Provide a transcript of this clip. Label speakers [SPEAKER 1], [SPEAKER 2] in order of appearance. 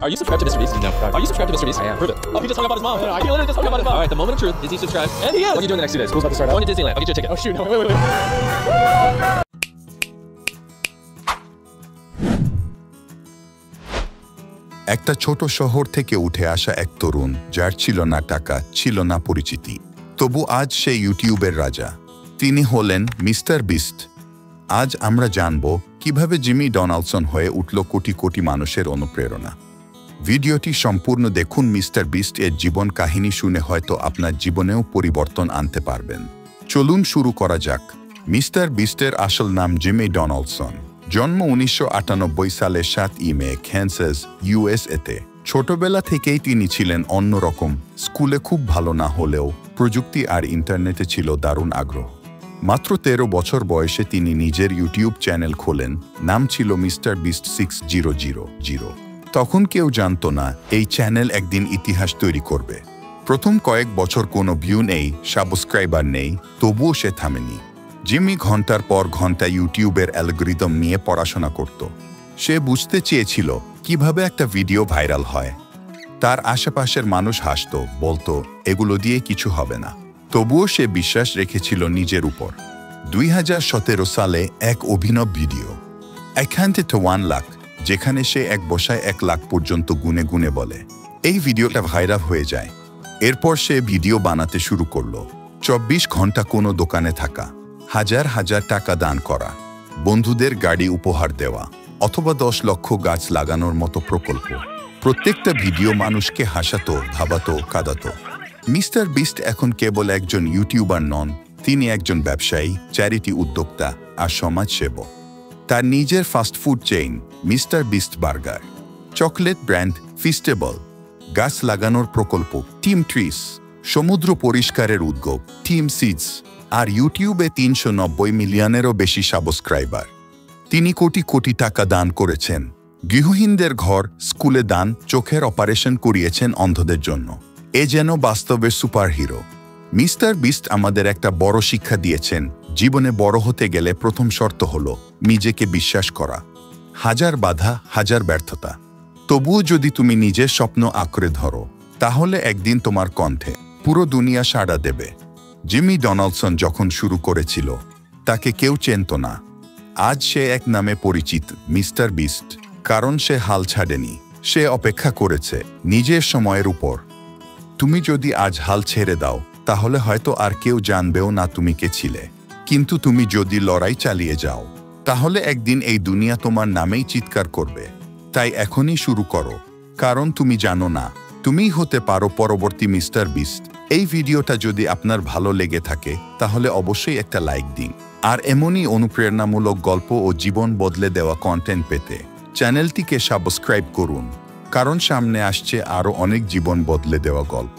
[SPEAKER 1] Are you subscribed to Mr. Beast?
[SPEAKER 2] No.
[SPEAKER 1] Are you subscribed to Mr. Beast?
[SPEAKER 2] I am.
[SPEAKER 1] Prove it. Oh, he just hung up on his mom. He literally just hung up on his mom. All right, the moment of truth. Is he subscribed? And he is. What are you doing the next 2 days?
[SPEAKER 2] School's about to start up.
[SPEAKER 1] Going to Disneyland. I'll get you a ticket.
[SPEAKER 2] Oh shoot, no, wait.
[SPEAKER 3] একটা ছোট শহর থেকে উঠে আসা এক তরুণ, যার ছিল না টাকা, ছিল না পরিচিতি। তবু আজ সে ইউটিউবের রাজা। তিনি হলেন মিস্টার বিস্ট। আজ আমরা জানব কিভাবে জিমি ডোনাল্ডসন হয়ে উঠল কোটি কোটি মানুষের অনুপ্রেরণা। ভিডিওটি সম্পূর্ণ দেখুন। মিস্টার বিস্ট এর জীবন কাহিনী শুনে হয়তো আপনার জীবনেও পরিবর্তন আনতে পারবেন। চলুন শুরু করা যাক। মিস্টার বিস্টের আসল নাম জিমি ডোনাল্ডসন। জন্ম 1998 সালের 7 মে ক্যানসাস, ইউএসএতে। ছোটবেলা থেকেই তিনি ছিলেন অন্যরকম। স্কুলে খুব ভালো না হলেও প্রযুক্তি আর ইন্টারনেটে ছিল দারুণ আগ্রহ। মাত্র 13 বছর বয়সে তিনি নিজের ইউটিউব চ্যানেল খোলেন। নাম ছিল মিস্টার বিস্ট 6000। তখন কেউ জানতো না এই চ্যানেল একদিন ইতিহাস তৈরি করবে। প্রথম কয়েক বছর কোনো ভিউ নেই, সাবস্ক্রাইবার নেই, তবুও সে থামেনি। জিমি ঘন্টার পর ঘন্টা ইউটিউবের অ্যালগরিদম নিয়ে পড়াশোনা করত। সে বুঝতে চেয়েছিল কিভাবে একটা ভিডিও ভাইরাল হয়। তার আশেপাশের মানুষ হাসত, বলতো এগুলো দিয়ে কিছু হবে না। তবুও সে বিশ্বাস রেখেছিল নিজের উপর। 2017 সালে এক অভিনব ভিডিও, এখান থেকে 1 লাখ, যেখানে সে এক বসায় 1 লাখ পর্যন্ত গুনে গুনে বলে। এই ভিডিওটা ভাইরাল হয়ে যায়। এরপর সে ভিডিও বানাতে শুরু করলো। 24 ঘন্টা কোনো দোকানে থাকা, হাজার হাজার টাকা দান করা, বন্ধুদের গাড়ি উপহার দেওয়া, অথবা 10 লক্ষ গাছ লাগানোর মতো প্রকল্প। প্রত্যেকটা ভিডিও মানুষকে হাসাতো, ভাবাতো, কাঁদাতো। মিস্টার বিস্ট এখন কেবল একজন ইউটিউবার নন, তিনি একজন ব্যবসায়ী, চ্যারিটি উদ্যোক্তা আর সমাজসেবক। তার নিজের fast food chain Mister Beast burger, chocolate brand Feastables, গাছ লাগানোর প্রকল্প টিম ট্রিস, সমুদ্র পরিষ্কারের উদ্যোগ টিম সিডস, আর ইউটিউবে 390 মিলিয়নেরও বেশি সাবস্ক্রাইবার। তিনি কোটি কোটি টাকা দান করেছেন। গৃহহীনদের ঘর, স্কুলে দান, চোখের অপারেশন করিয়েছেন অন্ধদের জন্য। এ যেন বাস্তবের সুপারহিরো। মিস্টার বিস্ট আমাদের একটা বড় শিক্ষা দিয়েছেন। জীবনে বড় হতে গেলে প্রথম শর্ত হলো নিজেকে বিশ্বাস করা। হাজার বাধা, হাজার ব্যর্থতা, তবুও যদি তুমি নিজের স্বপ্ন আঁকড়ে ধরো, তাহলে একদিন তোমার কণ্ঠে পুরো দুনিয়া সাড়া দেবে। জিমি ডোনাল্ডসন যখন শুরু করেছিল, তাকে কেউ চেনত না। আজ সে এক নামে পরিচিত, মিস্টার বিস্ট। কারণ সে হাল ছাড়েনি। সে অপেক্ষা করেছে নিজের সময়ের উপর। তুমি যদি আজ হাল ছেড়ে দাও, তাহলে হয়তো আর কেউ জানবেও না তুমি কে ছিলে। কিন্তু তুমি যদি লড়াই চালিয়ে যাও, তাহলে একদিন এই দুনিয়া তোমার নামেই চিৎকার করবে। তাই এখনই শুরু করো, কারণ তুমি জানো না তুমিই হতে পারো পরবর্তী মিস্টার বিস্ট। এই ভিডিওটা যদি আপনার ভালো লেগে থাকে, তাহলে অবশ্যই একটা লাইক দিন। আর এমনই অনুপ্রেরণামূলক গল্প ও জীবন বদলে দেওয়া কন্টেন্ট পেতে চ্যানেলটিকে সাবস্ক্রাইব করুন, কারণ সামনে আসছে আরও অনেক জীবন বদলে দেওয়া গল্প।